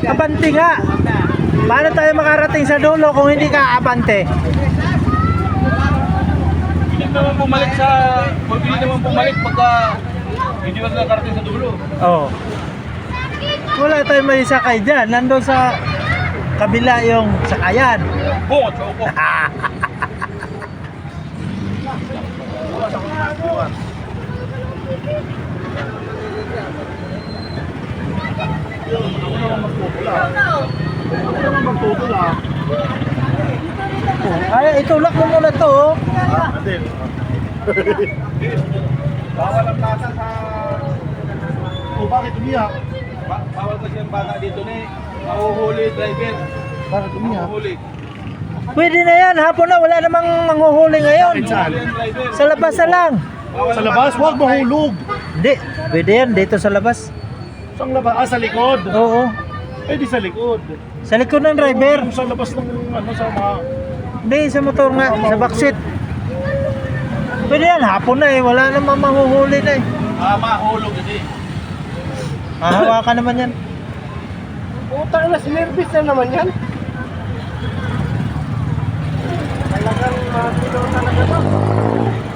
Abante nga. Paano tayo makarating sa dulo kung hindi ka abante? Hindi naman bumalik pagka hindi mo nakarating sa dulo. Oh. Wala tayong may sakay dyan. Nandun sa kabila yung sakayan. Bungot sa upo. Ay, itulak mo muna to. Oh. Bawal ang bata sa... O bakit umiyak? Bawal kasi ang bata dito ni. Mahuhuli driver. Bakit umiyak? Mahuhuli. Pwede na yan. Hapon na. Wala namang manghuhuli ngayon. Saan? Sa labas na lang. Sa labas, huwag mahulog. Hindi. Pwede yan. Dito sa labas. Saan labas? Ah, sa likod. Oo. Eh di sa likod. Sa likod ng driver. Yung sa labas ng ano sa mga... Hindi, sa motor nga. Sa backseat. Pwede yan. Hapon na eh. Wala namang manghuhuli na eh. Mahulog kasi. Hahawakan naman yan. Utang na, sinervice na naman yan. Talagang mga kilo talaga to.